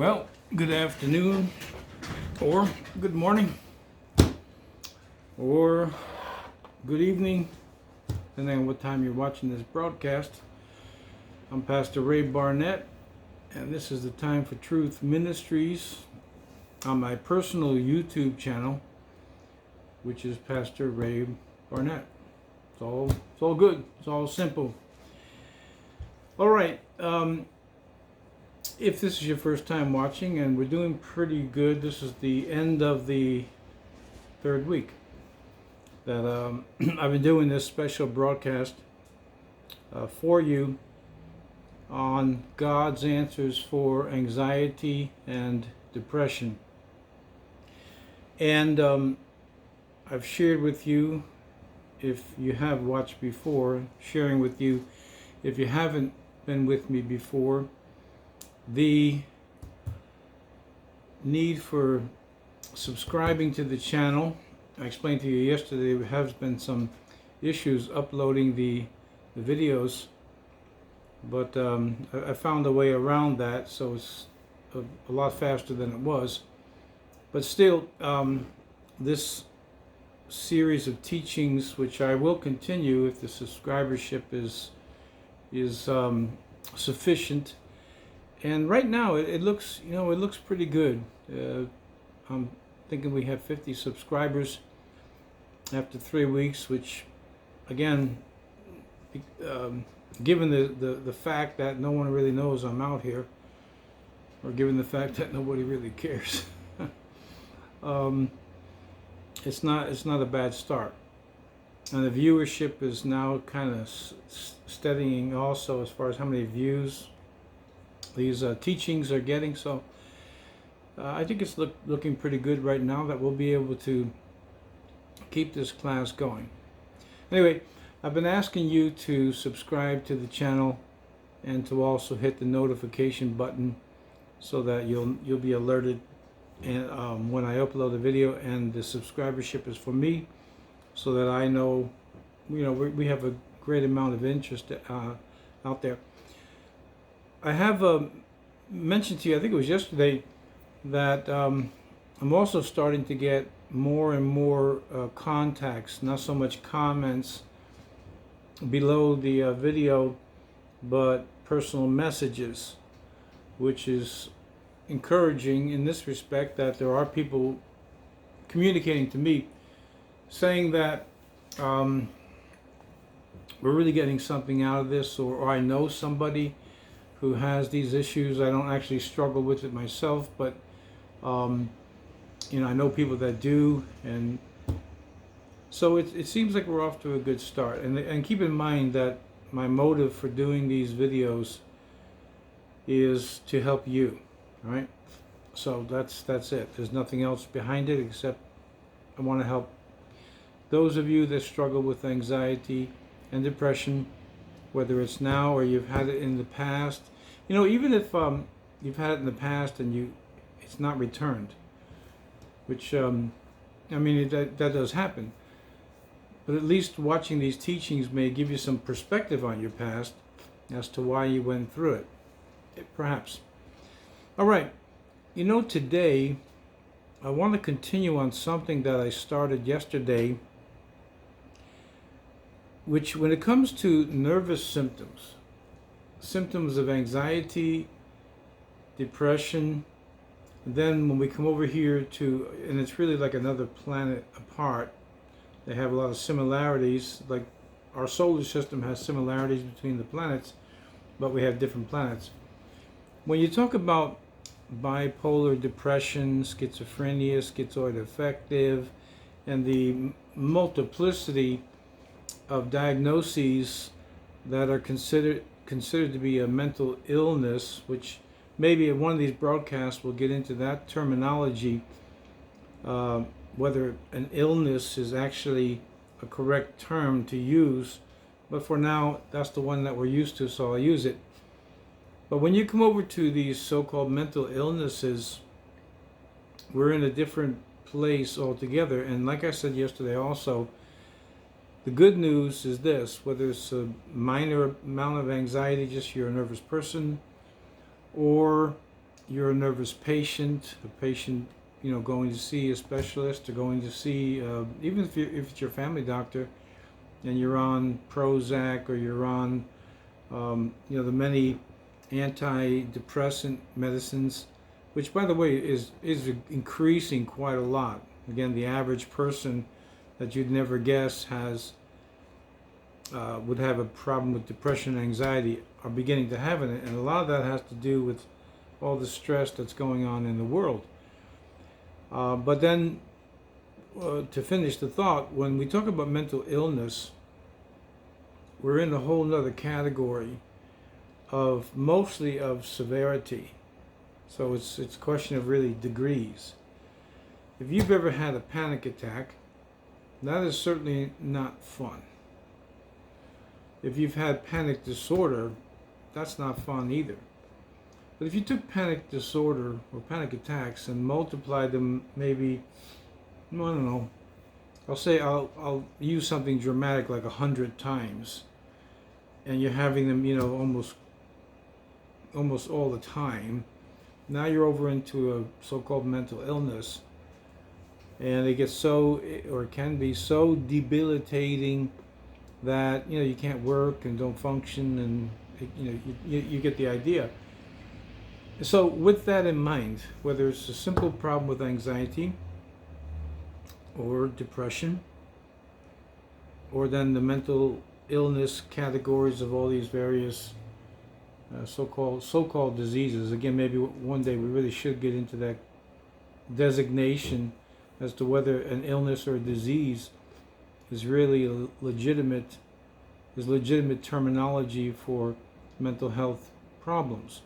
Well, good afternoon, or good morning, or good evening, depending on what time you're watching this broadcast. I'm Pastor Ray Barnett, and this is the Time for Truth Ministries on my personal YouTube channel, which is Pastor Ray Barnett. It's all good. It's all simple. All right. If this is your first time watching, and we're doing pretty good, this is the end of the third week that I've been doing this special broadcast for you on God's answers for anxiety and depression. And I've shared with you, if you have watched before, sharing with you, if you haven't been with me before, the need for subscribing to the channel. I explained to you yesterday there has been some issues uploading the videos, but I found a way around that, so it's a lot faster than it was. But still, this series of teachings, which I will continue if the subscribership is sufficient. And right now it looks, it looks pretty good. I'm thinking we have 50 subscribers after 3 weeks, which, again, given the fact that no one really knows I'm out here, or given the fact that nobody really cares, it's not a bad start. And the viewership is now kind of steadying also as far as how many views these teachings are getting. So I think it's looking pretty good right now that we'll be able to keep this class going. Anyway, I've been asking you to subscribe to the channel and to also hit the notification button so that you'll be alerted and when I upload a video, and the subscribership is for me so that I know, we have a great amount of interest out there. I have mentioned to you, I think it was yesterday, that I'm also starting to get more and more contacts, not so much comments below the video, but personal messages, which is encouraging in this respect, that there are people communicating to me saying that we're really getting something out of this, or I know somebody who has these issues. I don't actually struggle with it myself, but I know people that do, and so it seems like we're off to a good start. And keep in mind that my motive for doing these videos is to help you, all right? So that's it. There's nothing else behind it except I want to help those of you that struggle with anxiety and depression, whether it's now or you've had it in the past. Even if you've had it in the past and it's not returned, which that does happen. But at least watching these teachings may give you some perspective on your past as to why you went through it, perhaps. All right. Today I want to continue on something that I started yesterday, which, when it comes to nervous symptoms of anxiety, depression, then when we come over here and it's really like another planet apart, they have a lot of similarities, like our solar system has similarities between the planets, but we have different planets. When you talk about bipolar depression, schizophrenia, schizoid affective, and the multiplicity of diagnoses that are considered to be a mental illness, which maybe in one of these broadcasts we'll get into that terminology, whether an illness is actually a correct term to use, but for now that's the one that we're used to, so I'll use it. But when you come over to these so-called mental illnesses, we're in a different place altogether. And like I said yesterday also, the good news is this: whether it's a minor amount of anxiety, just you're a nervous person, or you're a nervous patient, going to see a specialist or going to see, even if it's your family doctor, and you're on Prozac or you're on, the many antidepressant medicines, which by the way is increasing quite a lot. Again, the average person that you'd never guess has would have a problem with depression and anxiety are beginning to have it, and a lot of that has to do with all the stress that's going on in the world. But then, to finish the thought, when we talk about mental illness, we're in a whole nother category of mostly of severity. So it's a question of really degrees. If you've ever had a panic attack, that is certainly not fun. If you've had panic disorder, that's not fun either. But if you took panic disorder or panic attacks and multiplied them maybe, I don't know, I'll use something dramatic like 100 times, and you're having them, almost all the time, now you're over into a so-called mental illness, and it gets or it can be so debilitating that you can't work and don't function, and you get the idea. So with that in mind, whether it's a simple problem with anxiety or depression, or then the mental illness categories of all these various so-called diseases. Again, maybe one day we really should get into that designation as to whether an illness or a disease is really a legitimate terminology for mental health problems.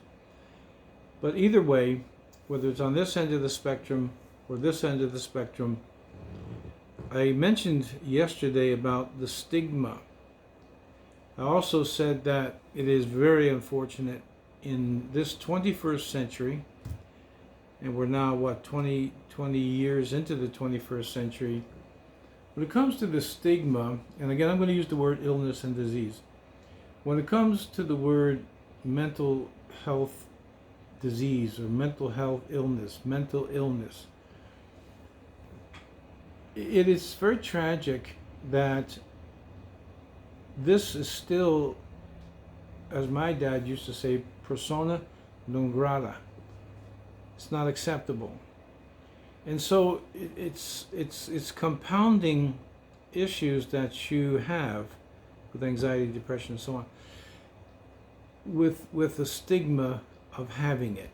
But either way, whether it's on this end of the spectrum or this end of the spectrum, I mentioned yesterday about the stigma. I also said that it is very unfortunate in this 21st century, and we're now 20 years into the 21st century, when it comes to the stigma, and again I'm going to use the word illness and disease, when it comes to the word mental health disease or mental health illness, mental illness, it is very tragic that this is still, as my dad used to say, persona non grata. It's not acceptable. And so it's compounding issues that you have with anxiety, depression, and so on, with the stigma of having it.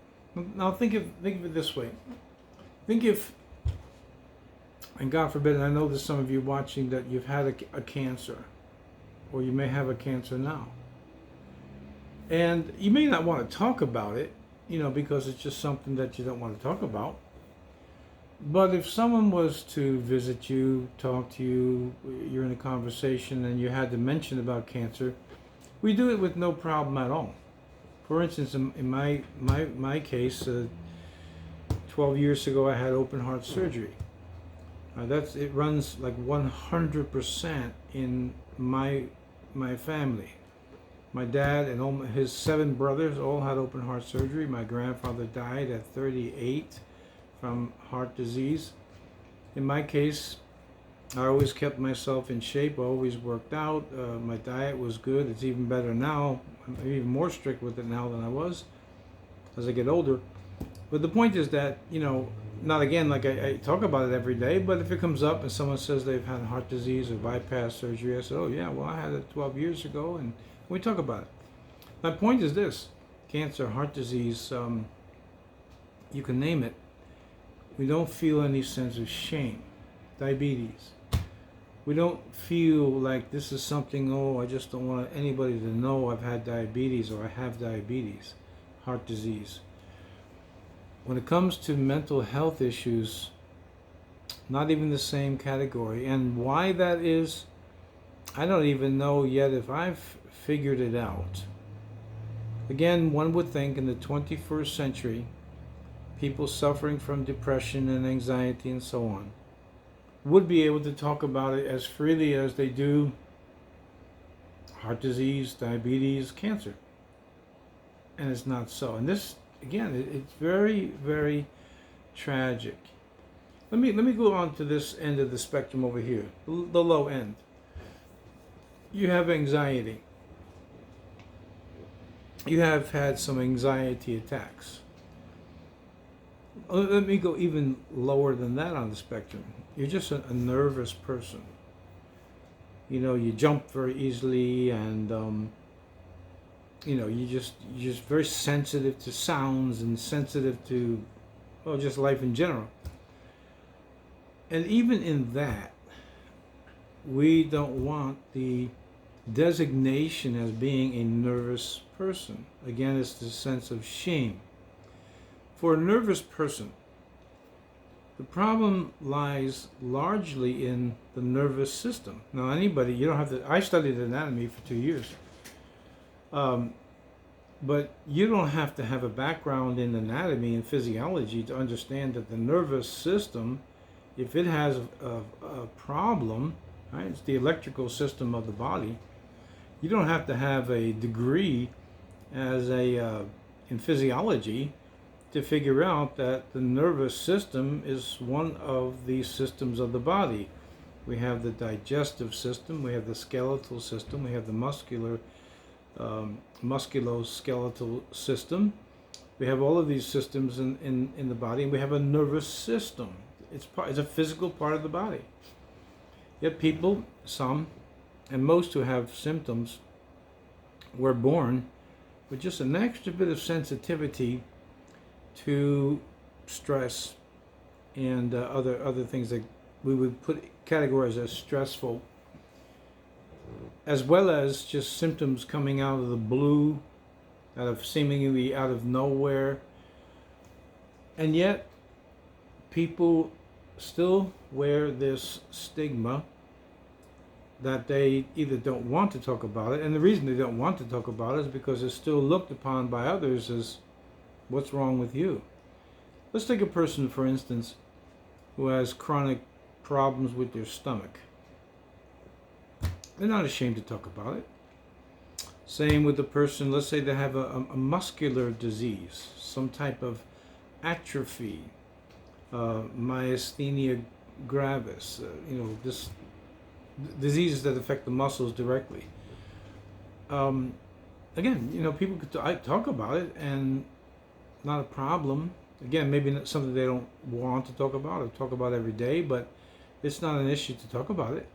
Now think of it this way. Think if, and God forbid, and I know there's some of you watching that you've had a cancer, or you may have a cancer now. And you may not want to talk about it, because it's just something that you don't want to talk about. But if someone was to visit you, talk to you, you're in a conversation and you had to mention about cancer, we do it with no problem at all. For instance, in my case, 12 years ago I had open heart surgery. It runs like 100% in my family. My dad and all his 7 brothers all had open heart surgery. My grandfather died at 38 from heart disease. In my case, I always kept myself in shape. I always worked out. My diet was good. It's even better now. I'm even more strict with it now than I was as I get older. But the point is that, not again like I talk about it every day, but if it comes up and someone says they've had heart disease or bypass surgery, I said, oh yeah, well I had it 12 years ago, and we talk about it. My point is this: cancer, heart disease, you can name it. We don't feel any sense of shame. Diabetes. We don't feel like this is something, I just don't want anybody to know I've had diabetes or I have diabetes, heart disease. When it comes to mental health issues, not even the same category. And why that is, I don't even know yet if I've figured it out. Again, one would think in the 21st century, people suffering from depression and anxiety and so on would be able to talk about it as freely as they do heart disease, diabetes, cancer. And it's not so. And this again, it's very, very tragic. Let me go on to this end of the spectrum over here, the low end. You have anxiety. You have had some anxiety attacks. Let me go even lower than that on the spectrum. You're just a nervous person. You know, you jump very easily, and you know, you're just very sensitive to sounds and sensitive to, well, just life in general. And even in that, we don't want the designation as being a nervous person. Again, it's the sense of shame. For a nervous person, the problem lies largely in the nervous system. Now, anybody, you don't have to, I studied anatomy for 2 years. But you don't have to have a background in anatomy and physiology to understand that the nervous system, if it has a problem, right, it's the electrical system of the body. You don't have to have a degree as in physiology to figure out that the nervous system is one of the systems of the body. We have the digestive system, we have the skeletal system, we have the musculoskeletal system. We have all of these systems in the body, and we have a nervous system. It's a physical part of the body. Yet people, some, and most who have symptoms, were born with just an extra bit of sensitivity to stress and other things that we would categorize as stressful, as well as just symptoms coming out of the blue, seemingly out of nowhere. And yet people still wear this stigma that they either don't want to talk about it, and the reason they don't want to talk about it is because it's still looked upon by others as, what's wrong with you? Let's take a person, for instance, who has chronic problems with their stomach. They're not ashamed to talk about it. Same with the person, let's say they have a muscular disease, some type of atrophy, myasthenia gravis, this diseases that affect the muscles directly. Again, people could talk about it, and not a problem. Again, maybe not something they don't want to talk about or talk about every day, but it's not an issue to talk about it.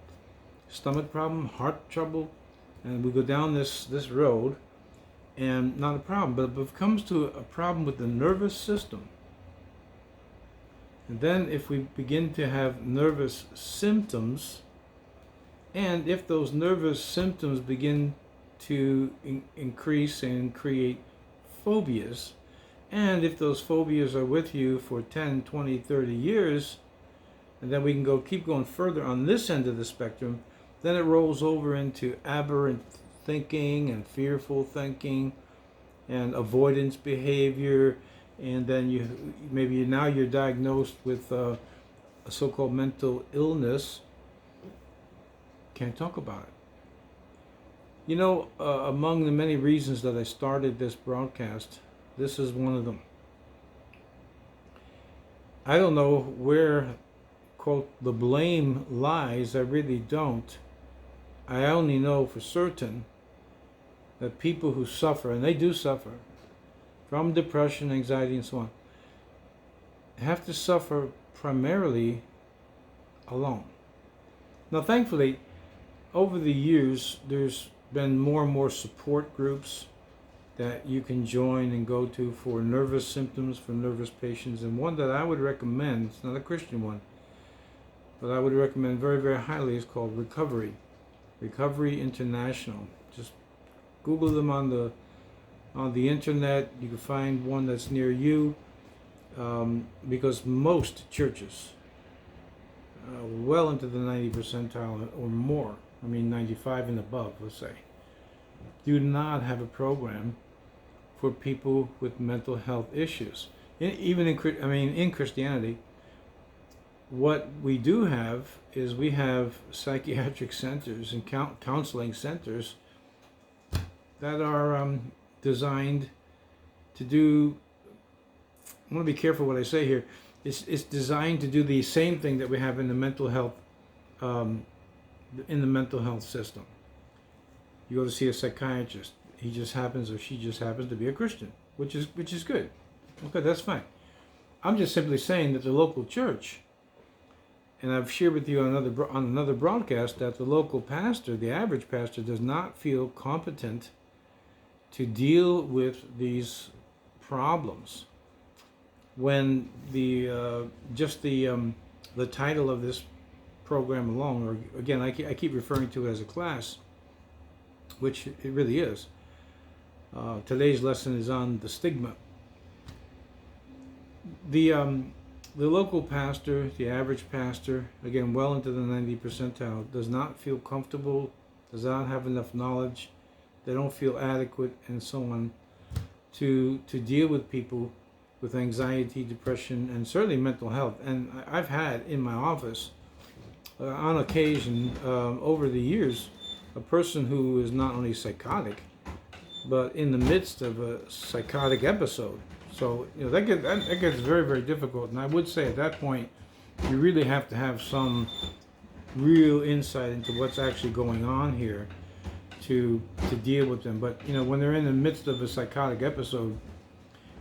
Stomach problem, heart trouble, and we go down this road, and not a problem. But if it comes to a problem with the nervous system, and then if we begin to have nervous symptoms, and if those nervous symptoms begin to increase and create phobias, and if those phobias are with you for 10, 20, 30 years, and then we can keep going further on this end of the spectrum, then it rolls over into aberrant thinking and fearful thinking and avoidance behavior, and then now you're diagnosed with a so-called mental illness. Can't talk about it. Among the many reasons that I started this broadcast, this is one of them. I don't know where, quote, the blame lies. I really don't. I only know for certain that people who suffer, and they do suffer, from depression, anxiety, and so on, have to suffer primarily alone. Now, thankfully, over the years, there's been more and more support groups that you can join and go to for nervous symptoms, for nervous patients. And one that I would recommend, it's not a Christian one, but I would recommend very, very highly, is called Recovery International. Just Google them on the internet. You can find one that's near you, because most churches, well into the 90 percentile or more, 95 and above, let's say, do not have a program for people with mental health issues. Even in Christianity, what we do have is we have psychiatric centers and counseling centers that are designed to do I want to be careful what I say here. It's designed to do the same thing that we have in the mental health system. You go to see a psychiatrist. He just happens or she just happens to be a Christian, which is good. Okay, that's fine. I'm just simply saying that the local church, and I've shared with you on another broadcast, that the local pastor, the average pastor, does not feel competent to deal with these problems. When the title of this program alone, or again, I keep referring to it as a class, which it really is. Today's lesson is on the stigma. The local pastor, the average pastor, again, well into the 90th percentile, does not feel comfortable, does not have enough knowledge, they don't feel adequate, and so on, to deal with people with anxiety, depression, and certainly mental health. And I've had in my office, on occasion, over the years, a person who is not only psychotic, but in the midst of a psychotic episode. So that gets very, very difficult. And I would say at that point, you really have to have some real insight into what's actually going on here to deal with them. But when they're in the midst of a psychotic episode,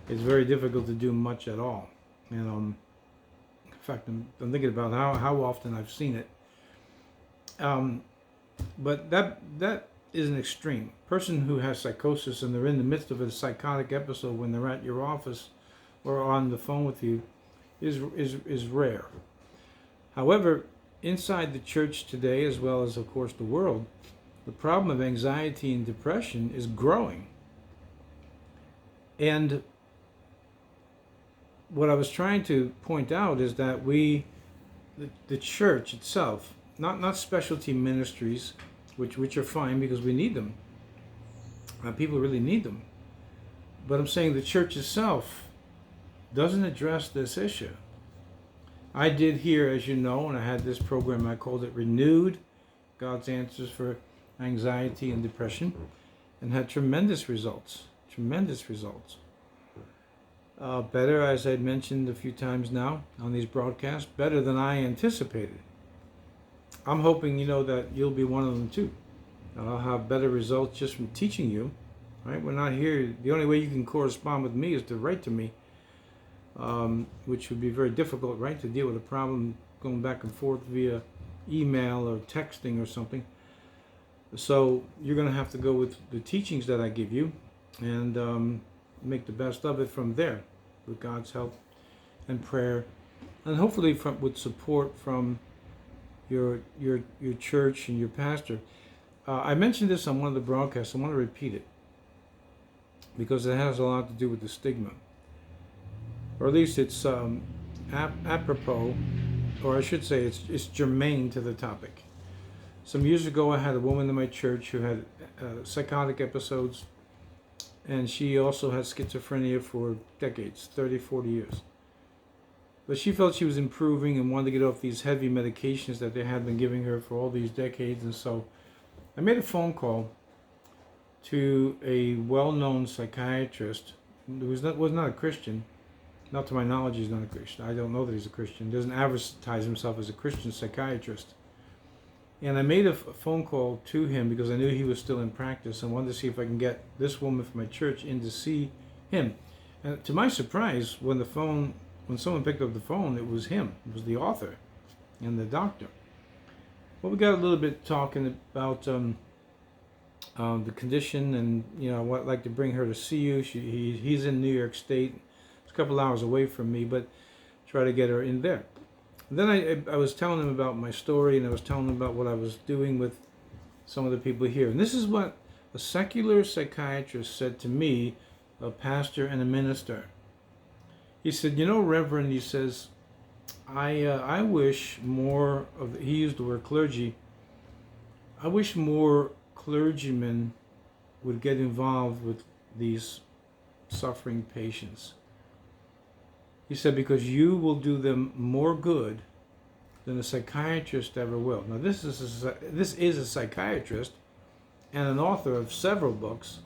it's very difficult to do much at all. And in fact, I'm thinking about how often I've seen it. But that is an extreme. Person who has psychosis and they're in the midst of a psychotic episode when they're at your office or on the phone with you is rare. However, inside the church today, as well as of course the world, the problem of anxiety and depression is growing. And what I was trying to point out is that the church itself, not specialty ministries, which are fine because we need them. People really need them. But I'm saying the church itself doesn't address this issue. I did here, as you know, and I had this program, I called it Renewed, God's Answers for Anxiety and Depression, and had tremendous results. Better, as I mentioned a few times now on these broadcasts, better than I anticipated. I'm hoping, that you'll be one of them too. I'll have better results just from teaching you, right? We're not here. The only way you can correspond with me is to write to me, which would be very difficult, right? To deal with a problem going back and forth via email or texting or something. So you're going to have to go with the teachings that I give you and make the best of it from there with God's help and prayer, and hopefully with support from your church and your pastor. I mentioned this on one of the broadcasts. I want to repeat it because it has a lot to do with the stigma, or at least it's apropos, or I should say it's germane to the topic. Some years ago, I had a woman in my church who had psychotic episodes, and she also had schizophrenia for decades, 30, 40 years. But she felt she was improving and wanted to get off these heavy medications that they had been giving her for all these decades. And so I made a phone call to a well-known psychiatrist who was not a Christian. Not to my knowledge, he's not a Christian. I don't know that he's a Christian. He doesn't advertise himself as a Christian psychiatrist. And I made a phone call to him because I knew he was still in practice and wanted to see if I can get this woman from my church in to see him. And to my surprise, when someone picked up the phone, it was him. It was the author and the doctor. Well, we got a little bit talking about the condition, and what I'd like to bring her to see you. He's in New York State. It's a couple hours away from me, but try to get her in there. And then I was telling him about my story, and I was telling him about what I was doing with some of the people here. And this is what a secular psychiatrist said to me, a pastor and a minister. He said, Reverend, he says, I wish more of, he used the word clergy, I wish more clergymen would get involved with these suffering patients. He said, because you will do them more good than a psychiatrist ever will. Now, this is a psychiatrist and an author of several books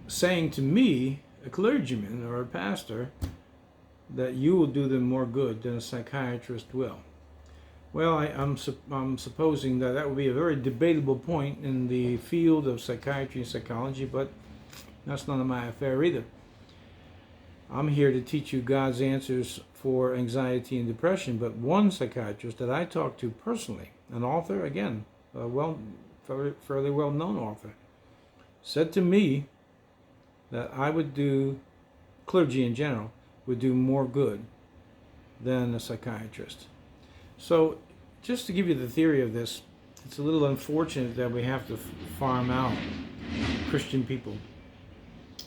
saying to me, a clergyman or a pastor, that you will do them more good than a psychiatrist will. Well, I'm supposing that that would be a very debatable point in the field of psychiatry and psychology, but that's none of my affair either. I'm here to teach you God's answers for anxiety and depression, but one psychiatrist that I talked to personally, an author, again, a fairly well-known author, said to me that I would do, clergy in general, would do more good than a psychiatrist. So, just to give you the theory of this, it's a little unfortunate that we have to farm out Christian people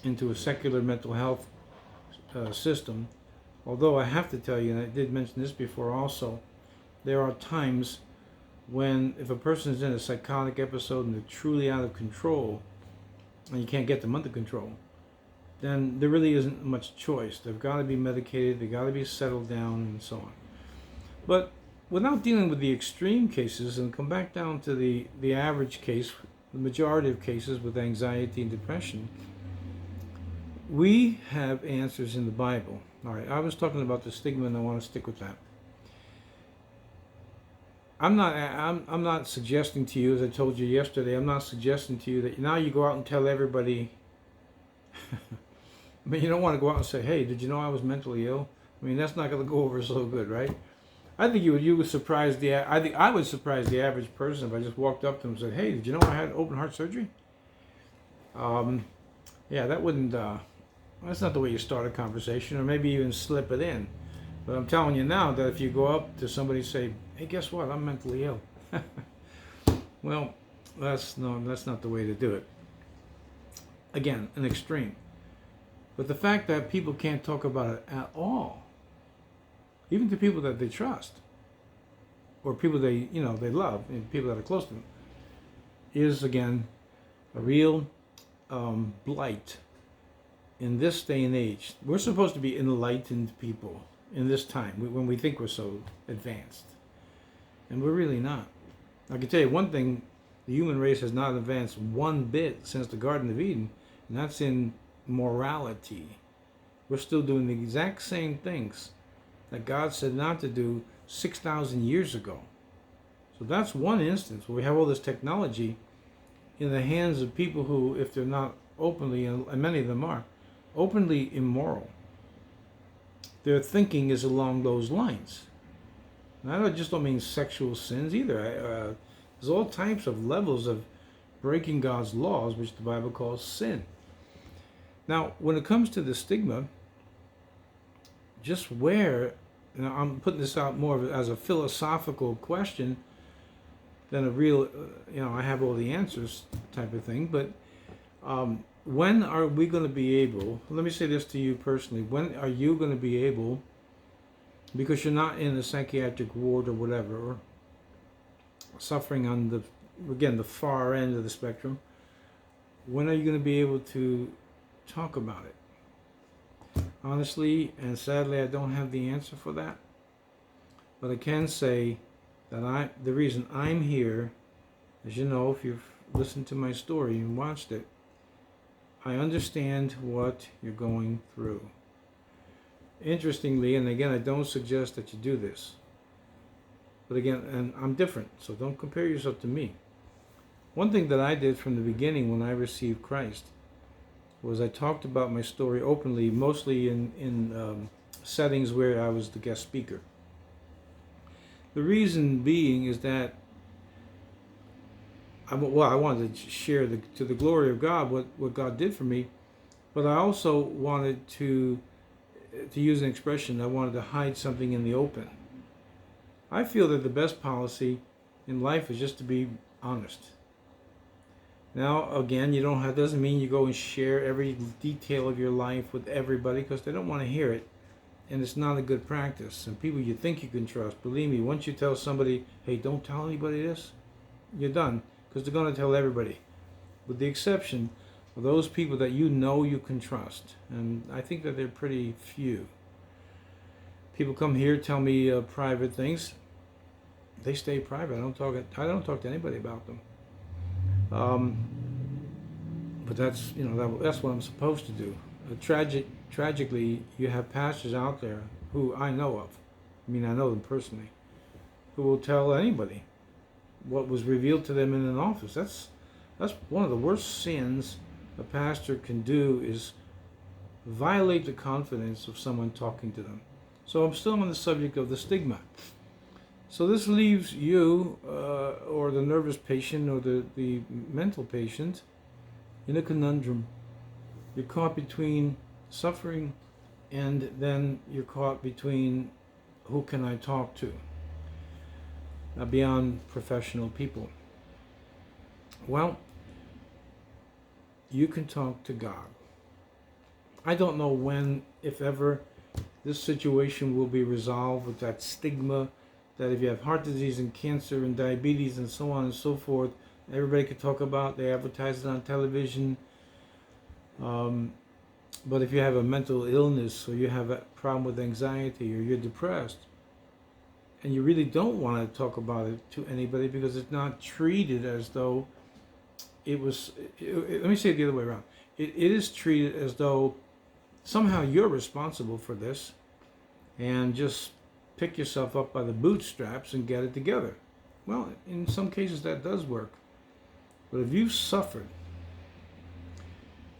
into a secular mental health system. Although I have to tell you, and I did mention this before also, there are times when if a person is in a psychotic episode and they're truly out of control and you can't get them under control, then there really isn't much choice. They've got to be medicated, they've got to be settled down, and so on. But without dealing with the extreme cases and come back down to the average case, the majority of cases with anxiety and depression, we have answers in the Bible. All right, I was talking about the stigma, and I want to stick with that. I'm not suggesting to you, as I told you yesterday, I'm not suggesting to you that now you go out and tell everybody. I mean, you don't want to go out and say, "Hey, did you know I was mentally ill?" I mean, that's not going to go over so good, right? I think you would surprise I think I would surprise the average person if I just walked up to them and said, "Hey, did you know I had open heart surgery?" Yeah, that wouldn't. That's not the way you start a conversation, or maybe even slip it in. But I'm telling you now that if you go up to somebody and say, "Hey, guess what? I'm mentally ill," well, that's not the way to do it. Again, an extreme. But the fact that people can't talk about it at all, even to people that they trust, or people they love, and people that are close to them, is again a real blight in this day and age. We're supposed to be enlightened people in this time when we think we're so advanced, and we're really not. I can tell you one thing: the human race has not advanced one bit since the Garden of Eden, and that's in morality. We're still doing the exact same things that God said not to do 6,000 years ago. So that's one instance where we have all this technology in the hands of people who, if they're not openly, and many of them are, openly immoral, their thinking is along those lines. And I just don't mean sexual sins either. There's all types of levels of breaking God's laws, which the Bible calls sin. Now, when it comes to the stigma, just where, I'm putting this out more as a philosophical question than a real, I have all the answers type of thing, but when are we going to be able, let me say this to you personally, when are you going to be able, because you're not in a psychiatric ward or whatever, or suffering on the far end of the spectrum, when are you going to be able to talk about it? Honestly and sadly, I don't have the answer for that. But I can say that the reason I'm here, as you know, if you've listened to my story and watched it, I understand what you're going through. Interestingly, and again, I don't suggest that you do this, but again, and I'm different, so don't compare yourself to me. One thing that I did from the beginning when I received Christ was I talked about my story openly, mostly in settings where I was the guest speaker. The reason being is that I wanted to share to the glory of God what God did for me, but I also wanted to use an expression, I wanted to hide something in the open. I feel that the best policy in life is just to be honest. Now, again, doesn't mean you go and share every detail of your life with everybody, because they don't want to hear it, and it's not a good practice. And people you think you can trust, believe me, once you tell somebody, "Hey, don't tell anybody this," you're done, because they're going to tell everybody, with the exception of those people that you can trust. And I think that they're pretty few. People come here, tell me private things. They stay private. I don't talk to anybody about them. But that's that's what I'm supposed to do. tragically, you have pastors out there who I know of. I mean, I know them personally, who will tell anybody what was revealed to them in an office. That's one of the worst sins a pastor can do, is violate the confidence of someone talking to them. So I'm still on the subject of the stigma. So this leaves you, or the nervous patient, or the mental patient, in a conundrum. You're caught between suffering, and then you're caught between who can I talk to, beyond professional people. Well, you can talk to God. I don't know when, if ever, this situation will be resolved with that stigma that if you have heart disease and cancer and diabetes and so on and so forth, everybody can talk about, they advertise it on television. But if you have a mental illness, or you have a problem with anxiety, or you're depressed, and you really don't want to talk about it to anybody because it's not treated as though it was, let me say it the other way around. It is treated as though somehow you're responsible for this, and just pick yourself up by the bootstraps and get it together. Well, in some cases that does work. But if you've suffered,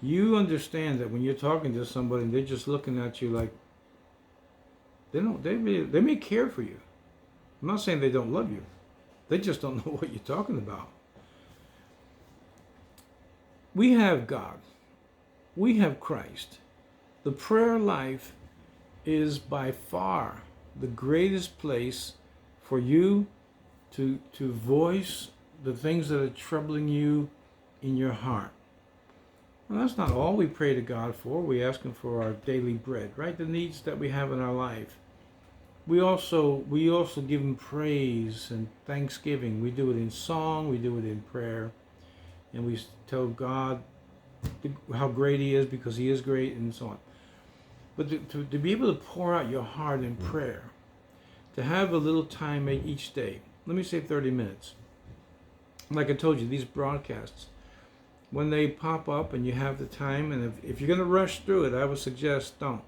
you understand that when you're talking to somebody and they're just looking at you like they may care for you. I'm not saying they don't love you. They just don't know what you're talking about. We have God. We have Christ. The prayer life is by far the greatest place for you to voice the things that are troubling you in your heart. Well, that's not all we pray to God for. We ask Him for our daily bread, right? The needs that we have in our life. We also give Him praise and thanksgiving. We do it in song, we do it in prayer, and we tell God how great He is because He is great, and so on. But to be able to pour out your heart in prayer, to have a little time each day, let me say 30 minutes. Like I told you, these broadcasts, when they pop up and you have the time, and if you're going to rush through it, I would suggest don't.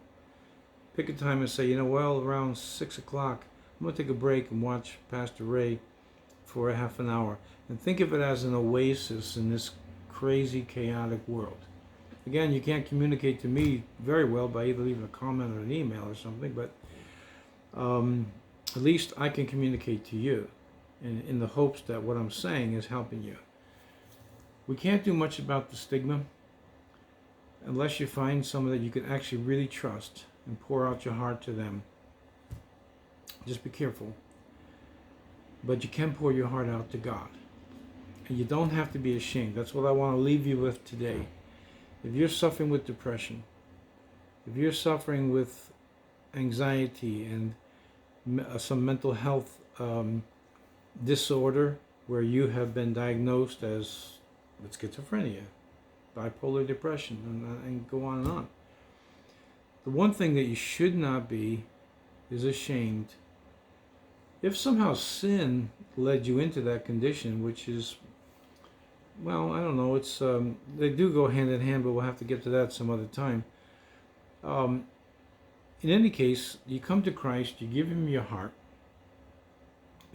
Pick a time and say, well, around 6 o'clock, I'm going to take a break and watch Pastor Ray for a half an hour. And think of it as an oasis in this crazy, chaotic world. Again, you can't communicate to me very well by either leaving a comment or an email or something, but at least I can communicate to you in the hopes that what I'm saying is helping you. We can't do much about the stigma unless you find someone that you can actually really trust and pour out your heart to them. Just be careful. But you can pour your heart out to God. And you don't have to be ashamed. That's what I want to leave you with today. If you're suffering with depression, if you're suffering with anxiety and some mental health disorder where you have been diagnosed as with schizophrenia, bipolar depression, and go on and on. The one thing that you should not be is ashamed. If somehow sin led you into that condition, which is, well, I don't know, it's they do go hand in hand, but we'll have to get to that some other time. In any case, you come to Christ, you give Him your heart,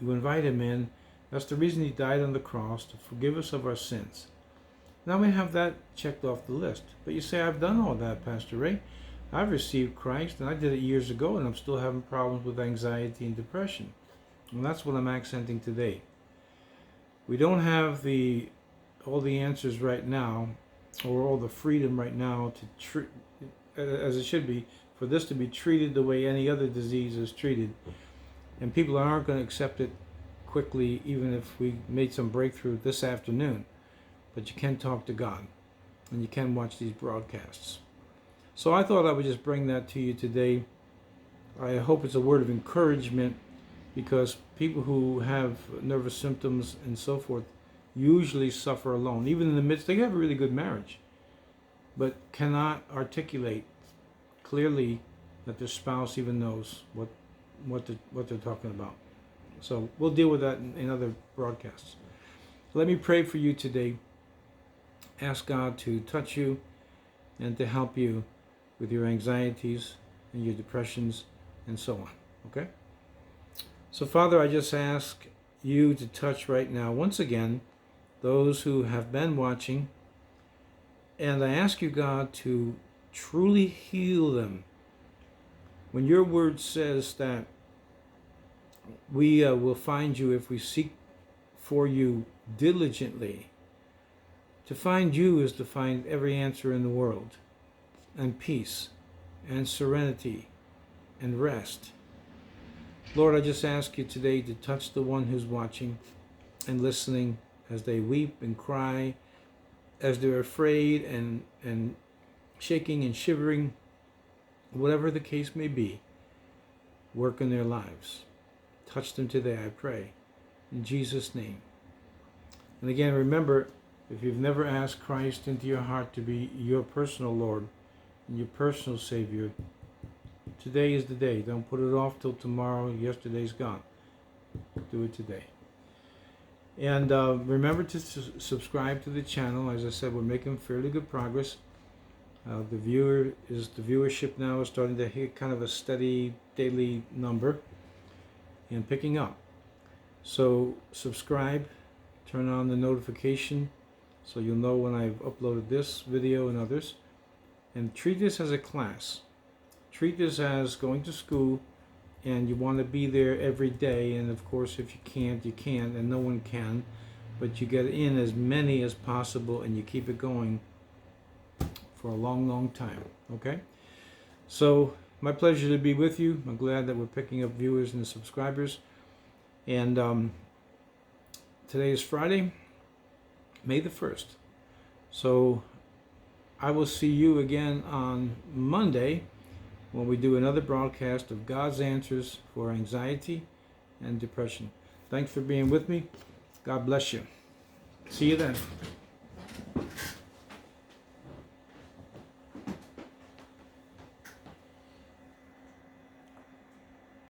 you invite Him in. That's the reason He died on the cross, to forgive us of our sins. Now we have that checked off the list. But you say, I've done all that, Pastor Ray. I've received Christ, and I did it years ago, and I'm still having problems with anxiety and depression. And that's what I'm accenting today. We don't have all the answers right now, or all the freedom right now to treat, as it should be, for this to be treated the way any other disease is treated. And people aren't going to accept it quickly, even if we made some breakthrough this afternoon. But you can talk to God, and you can watch these broadcasts. So I thought I would just bring that to you today. I hope it's a word of encouragement, because people who have nervous symptoms and so forth usually suffer alone. Even in the midst, they have a really good marriage, but cannot articulate clearly that their spouse even knows what they're talking about. So we'll deal with that in other broadcasts. Let me pray for you today. Ask God to touch you and to help you with your anxieties and your depressions and so on. Okay? So, Father, I just ask you to touch right now, once again, those who have been watching. And I ask you, God, to truly heal them. When your word says that we will find you if we seek for you diligently, to find you is to find every answer in the world, and peace, and serenity, and rest. Lord, I just ask you today to touch the one who's watching and listening as they weep and cry, as they're afraid and shaking and shivering, whatever the case may be. Work in their lives. Touch them today, I pray. In Jesus' name. And again, remember, if you've never asked Christ into your heart to be your personal Lord and your personal Savior, today is the day. Don't put it off till tomorrow. Yesterday's gone. Do it today. And remember to subscribe to the channel. As I said, we're making fairly good progress. The viewership now is starting to hit kind of a steady daily number and picking up. So subscribe, turn on the notification so you'll know when I've uploaded this video and others. And treat this as a class. Treat this as going to school, and you want to be there every day. And of course, if you can't, you can't, and no one can. But you get in as many as possible, and you keep it going for a long, long time. Okay? So, my pleasure to be with you. I'm glad that we're picking up viewers and subscribers. And today is Friday, May the 1st. So, I will see you again on Monday when we do another broadcast of God's answers for anxiety and depression. Thanks for being with me. God bless you. See you then.